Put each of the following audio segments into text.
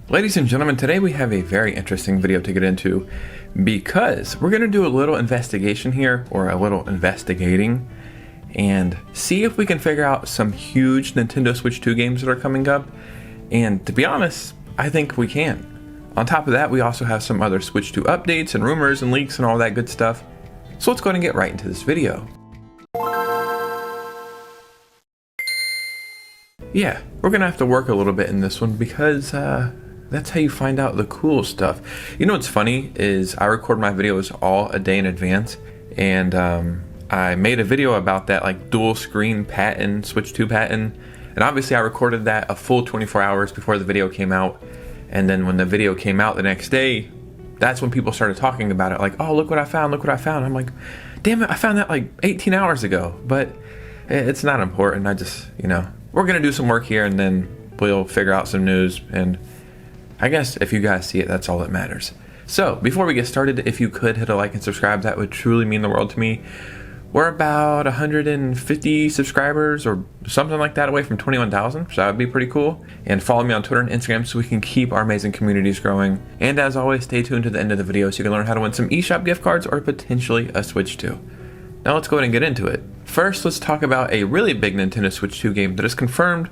Ladies and gentlemen, today we have a very interesting video to get into because we're going to do a little investigation here, or a little investigating, and see if we can figure out some huge Nintendo Switch 2 games that are coming up. And to be honest, I think we can. On top of that, we also have some other Switch 2 updates and rumors and leaks and all that good stuff. So let's go ahead and get right into this video. Yeah, we're going to have to work a little bit in this one because that's how you find out the cool stuff. You know what's funny is I record my videos all a day in advance, and I made a video about that, like dual screen patent, Switch 2 patent, and obviously I recorded that a full 24 hours before the video came out. And then when the video came out the next day, that's when people started talking about it, like, oh, look what I found, look what I found. I'm like, damn it, I found that like 18 hours ago. But it's not important. I just, we're gonna do some work here and then we'll figure out some news, and I guess if you guys see it, that's all that matters. So before we get started, if you could hit a like and subscribe, that would truly mean the world to me. We're about 150 subscribers or something like that away from 21,000, so that would be pretty cool. And follow me on Twitter and Instagram so we can keep our amazing communities growing. And as always, stay tuned to the end of the video so you can learn how to win some eShop gift cards or potentially a Switch 2. Now let's go ahead and get into it. First, let's talk about a really big Nintendo Switch 2 game that is confirmed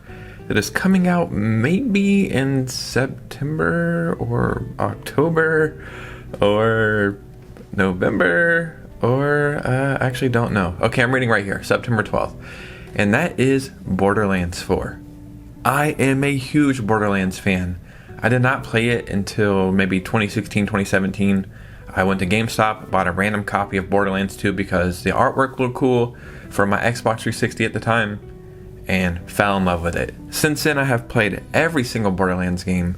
that is coming out maybe in September or October or November, or I actually don't know. Okay, I'm reading right here, September 12th. And that is Borderlands 4. I am a huge Borderlands fan. I did not play it until maybe 2016, 2017. I went to GameStop, bought a random copy of Borderlands 2 because the artwork looked cool for my Xbox 360 at the time, and fell in love with it. Since then, I have played every single Borderlands game,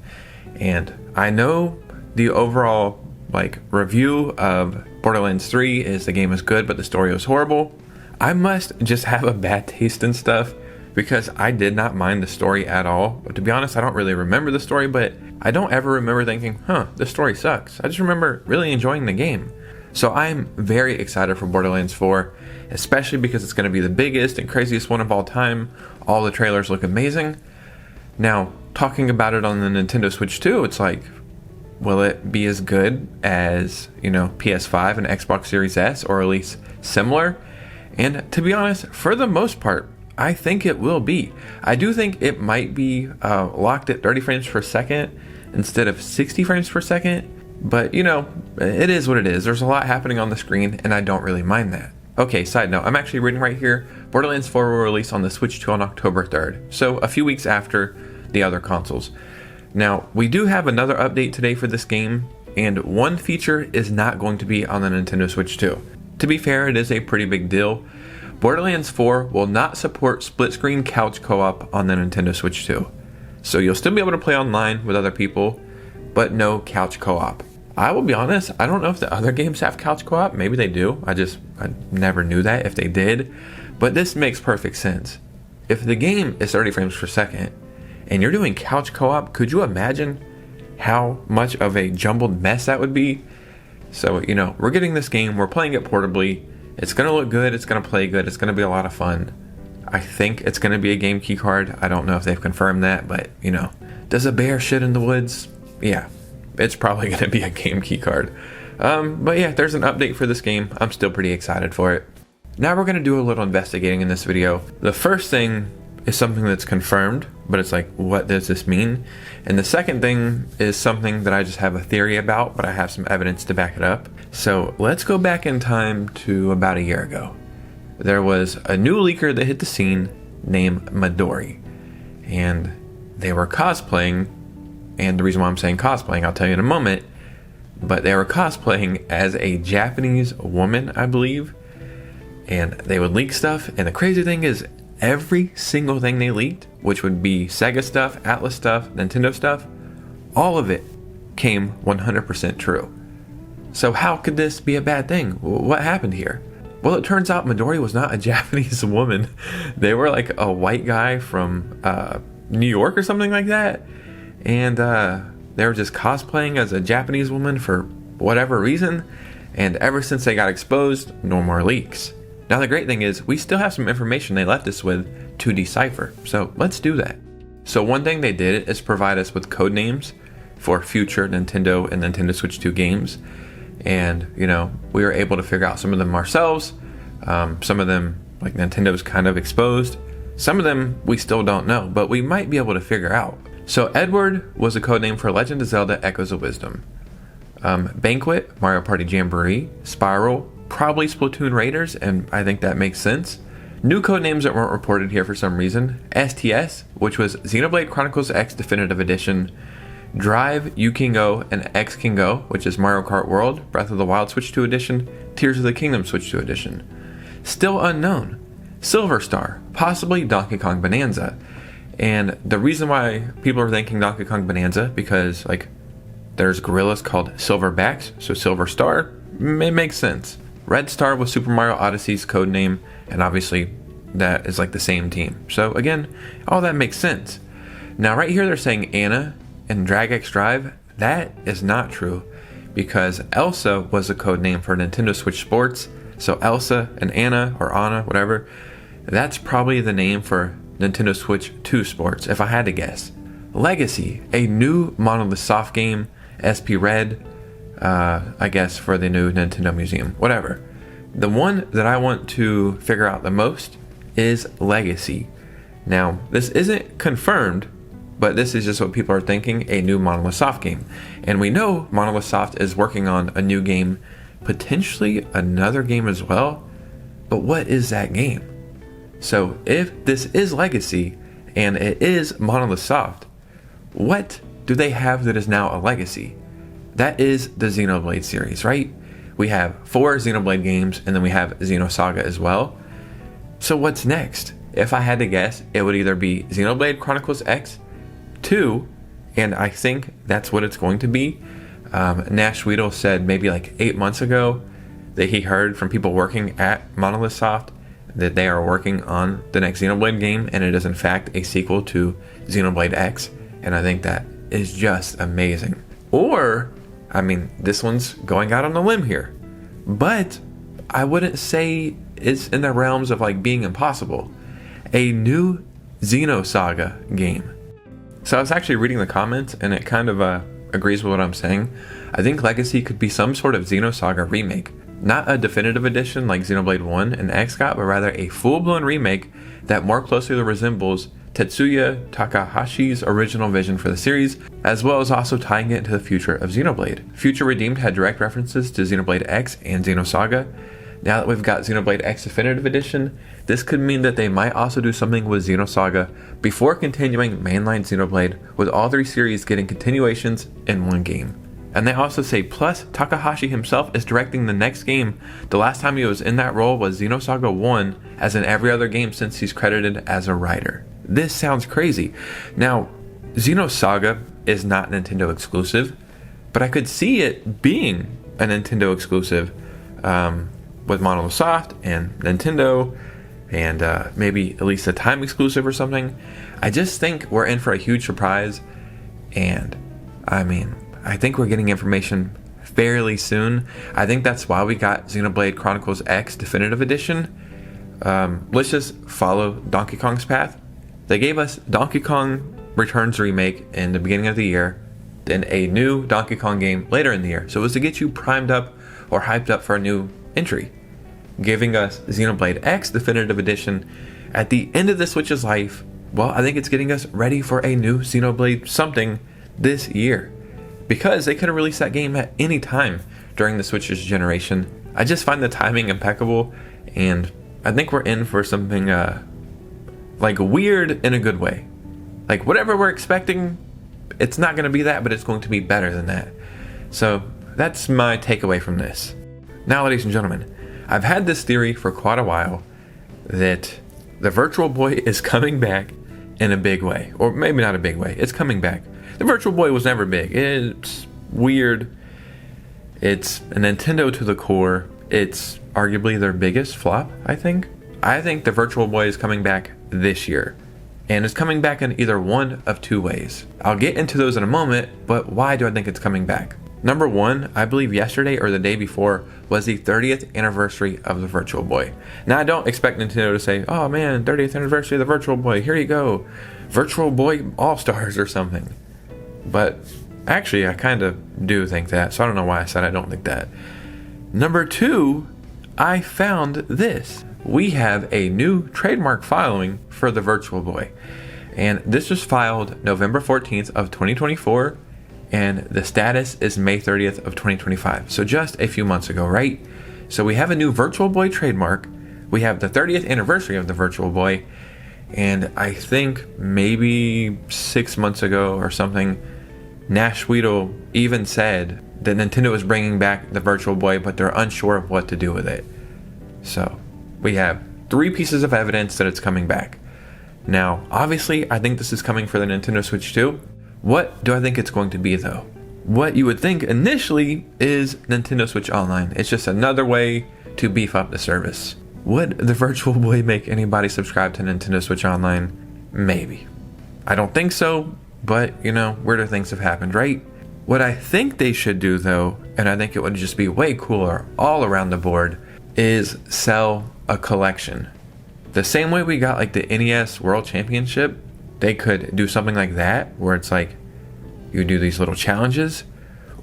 and I know the overall review of Borderlands 3 is the game is good, but the story was horrible. I must just have a bad taste in stuff because I did not mind the story at all. But to be honest, I don't really remember the story, but I don't ever remember thinking, this story sucks. I just remember really enjoying the game. So I'm very excited for Borderlands 4, especially because it's going to be the biggest and craziest one of all time. All the trailers look amazing. Now, talking about it on the Nintendo Switch 2, it's like, will it be as good as, PS5 and Xbox Series S, or at least similar? And to be honest, for the most part, I think it will be. I do think it might be locked at 30 frames per second instead of 60 frames per second. But, it is what it is. There's a lot happening on the screen, and I don't really mind that. Okay, side note, I'm actually reading right here. Borderlands 4 will release on the Switch 2 on October 3rd, so a few weeks after the other consoles. Now, we do have another update today for this game, and one feature is not going to be on the Nintendo Switch 2. To be fair, it is a pretty big deal. Borderlands 4 will not support split-screen couch co-op on the Nintendo Switch 2. So you'll still be able to play online with other people, but no couch co-op. I will be honest, I don't know if the other games have couch co-op. Maybe they do. I never knew that if they did. But this makes perfect sense. If the game is 30 frames per second and you're doing couch co-op, could you imagine how much of a jumbled mess that would be? So, we're getting this game, we're playing it portably. It's going to look good, it's going to play good, it's going to be a lot of fun. I think it's going to be a game key card. I don't know if they've confirmed that, but, does a bear shit in the woods? Yeah. It's probably going to be a game key card. But yeah, there's an update for this game. I'm still pretty excited for it. Now we're going to do a little investigating in this video. The first thing is something that's confirmed, but it's like, what does this mean? And the second thing is something that I just have a theory about, but I have some evidence to back it up. So let's go back in time to about a year ago. There was a new leaker that hit the scene named Midori, and they were cosplaying. And the reason why I'm saying cosplaying, I'll tell you in a moment, but they were cosplaying as a Japanese woman, I believe, and they would leak stuff. And the crazy thing is, every single thing they leaked, which would be Sega stuff, Atlas stuff, Nintendo stuff, all of it came 100% true. So how could this be a bad thing? What happened here? Well, it turns out Midori was not a Japanese woman. They were like a white guy from New York or something like that. And they were just cosplaying as a Japanese woman for whatever reason. And ever since they got exposed, no more leaks. Now the great thing is, we still have some information they left us with to decipher. So let's do that. So one thing they did is provide us with code names for future Nintendo and Nintendo Switch 2 games. And, we were able to figure out some of them ourselves. Some of them, like Nintendo's kind of exposed. Some of them we still don't know, but we might be able to figure out. So Edward was a codename for Legend of Zelda Echoes of Wisdom. Banquet, Mario Party Jamboree. Spiral, probably Splatoon Raiders, and I think that makes sense. New codenames that weren't reported here for some reason. STS, which was Xenoblade Chronicles X Definitive Edition. Drive, U King O, and X King O, which is Mario Kart World, Breath of the Wild Switch 2 Edition, Tears of the Kingdom Switch 2 Edition. Still unknown. Silver Star, possibly Donkey Kong Bonanza. And the reason why people are thinking Donkey Kong Bonanza, because there's gorillas called Silverbacks, so Silver Star, it makes sense. Red Star was Super Mario Odyssey's codename, and obviously that is the same team. So again, all that makes sense. Now right here they're saying Anna and Drag X Drive. That is not true, because Elsa was a codename for Nintendo Switch Sports. So Elsa and Anna, or Anna, whatever, that's probably the name for Nintendo Switch 2 Sports, if I had to guess. Legacy, a new Monolith Soft game, SP Red, I guess for the new Nintendo Museum, whatever. The one that I want to figure out the most is Legacy. Now, this isn't confirmed, but this is just what people are thinking, a new Monolith Soft game. And we know Monolith Soft is working on a new game, potentially another game as well, but what is that game? So if this is Legacy, and it is Monolith Soft, what do they have that is now a legacy? That is the Xenoblade series, right? We have 4 Xenoblade games, and then we have Xenosaga as well. So what's next? If I had to guess, it would either be Xenoblade Chronicles X 2, and I think that's what it's going to be. Nash Weedle said maybe 8 months ago that he heard from people working at Monolith Soft that they are working on the next Xenoblade game, and it is in fact a sequel to Xenoblade X, and I think that is just amazing. Or, this one's going out on a limb here, but I wouldn't say it's in the realms of being impossible. A new Xenosaga game. So I was actually reading the comments, and it kind of agrees with what I'm saying. I think Legacy could be some sort of Xenosaga remake. Not a definitive edition like Xenoblade 1 and X got, but rather a full-blown remake that more closely resembles Tetsuya Takahashi's original vision for the series, as well as also tying it into the future of Xenoblade. Future Redeemed had direct references to Xenoblade X and Xenosaga. Now that we've got Xenoblade X Definitive Edition, this could mean that they might also do something with Xenosaga before continuing mainline Xenoblade, with all 3 series getting continuations in one game. And they also say, plus Takahashi himself is directing the next game. The last time he was in that role was Xenosaga 1, as in every other game since he's credited as a writer. This sounds crazy. Now, Xenosaga is not Nintendo exclusive, but I could see it being a Nintendo exclusive with Monolith Soft and Nintendo, and maybe at least a time exclusive or something. I just think we're in for a huge surprise, and I think we're getting information fairly soon. I think that's why we got Xenoblade Chronicles X Definitive Edition. Let's just follow Donkey Kong's path. They gave us Donkey Kong Returns remake in the beginning of the year, then a new Donkey Kong game later in the year. So it was to get you primed up or hyped up for a new entry. Giving us Xenoblade X Definitive Edition at the end of the Switch's life. Well, I think it's getting us ready for a new Xenoblade something this year, because they could have released that game at any time during the Switch's generation. I just find the timing impeccable, and I think we're in for something weird in a good way. Whatever we're expecting, it's not going to be that, but it's going to be better than that. So that's my takeaway from this. Now, ladies and gentlemen, I've had this theory for quite a while that the Virtual Boy is coming back in a big way, or maybe not a big way. It's coming back. The Virtual Boy was never big. It's weird. It's a Nintendo to the core. It's arguably their biggest flop, I think. I think the Virtual Boy is coming back this year, and it's coming back in either one of 2 ways. I'll get into those in a moment, but why do I think it's coming back? Number 1, I believe yesterday or the day before was the 30th anniversary of the Virtual Boy. Now, I don't expect Nintendo to say, oh man, 30th anniversary of the Virtual Boy, here you go, Virtual Boy All-Stars or something. But Actually, I kind of do think that, so I don't know why I said I don't think that. Number 2, I found this. We have a new trademark filing for the Virtual Boy. And this was filed November 14th of 2024, and the status is May 30th of 2025. So just a few months ago, right? So we have a new Virtual Boy trademark. We have the 30th anniversary of the Virtual Boy, and I think maybe 6 months ago or something, Nash Weedle even said that Nintendo is bringing back the Virtual Boy, but they're unsure of what to do with it. So we have 3 pieces of evidence that it's coming back. Now, obviously, I think this is coming for the Nintendo Switch 2. What do I think it's going to be, though? What you would think initially is Nintendo Switch Online. It's just another way to beef up the service. Would the Virtual Boy make anybody subscribe to Nintendo Switch Online? Maybe. I don't think so, but, weirder things have happened, right? What I think they should do, though, and I think it would just be way cooler all around the board, is sell a collection. The same way we got like the NES World Championship, they could do something like that, where it's like, you do these little challenges,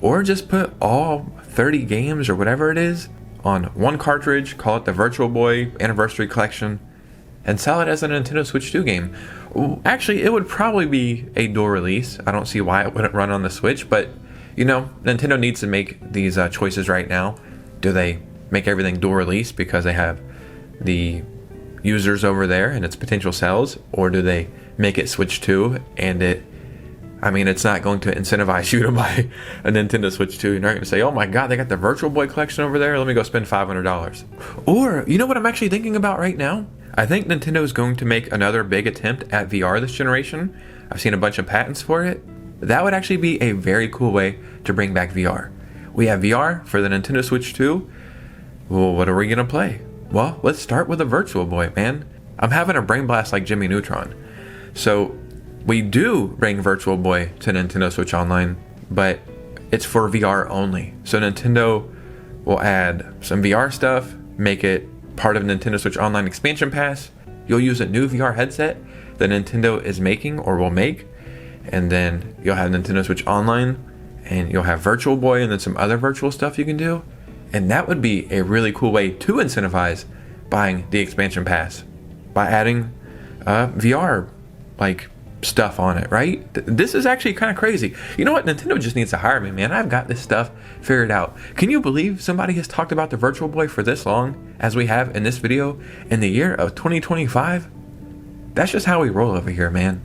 or just put all 30 games or whatever it is on one cartridge, call it the Virtual Boy Anniversary Collection, and sell it as a Nintendo Switch 2 game. Actually, it would probably be a dual release. I don't see why it wouldn't run on the Switch, but Nintendo needs to make these choices right now. Do they make everything dual release because they have the users over there and its potential sales, or do they make it Switch 2 and it's not going to incentivize you to buy a Nintendo Switch 2. You're not going to say, oh my god, they got the Virtual Boy collection over there, let me go spend $500. Or, you know what I'm actually thinking about right now? I think Nintendo is going to make another big attempt at VR this generation. I've seen a bunch of patents for it. That would actually be a very cool way to bring back VR. We have VR for the Nintendo Switch 2. Well, what are we going to play? Well, let's start with a Virtual Boy, man. I'm having a brain blast like Jimmy Neutron. So, we do bring Virtual Boy to Nintendo Switch Online, but it's for VR only. So Nintendo will add some VR stuff, make it part of Nintendo Switch Online expansion pass. You'll use a new VR headset that Nintendo is making or will make, and then you'll have Nintendo Switch Online, and you'll have Virtual Boy and then some other virtual stuff you can do. And that would be a really cool way to incentivize buying the expansion pass by adding VR stuff on it, right? This is actually kind of crazy. You know what? Nintendo just needs to hire me, man. I've got this stuff figured out. Can you believe somebody has talked about the Virtual Boy for this long as we have in this video in the year of 2025? That's just how we roll over here, man.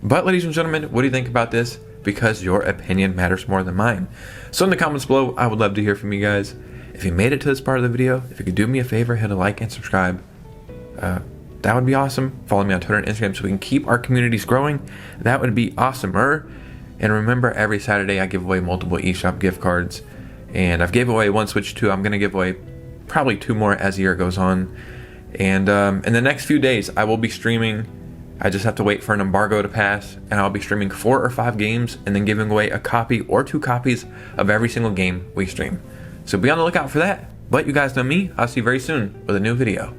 But ladies and gentlemen, what do you think about this? Because your opinion matters more than mine. So in the comments below, I would love to hear from you guys. If you made it to this part of the video, if you could do me a favor, hit a like and subscribe. That would be awesome. Follow me on Twitter and Instagram so we can keep our communities growing. That would be awesomer. And remember, every Saturday I give away multiple eShop gift cards. And I've gave away one Switch 2. I'm going to give away probably 2 more as the year goes on. And in the next few days, I will be streaming. I just have to wait for an embargo to pass. And I'll be streaming 4 or 5 games and then giving away a copy or 2 copies of every single game we stream. So be on the lookout for that. But you guys know me. I'll see you very soon with a new video.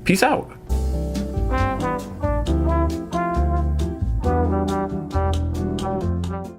Peace out.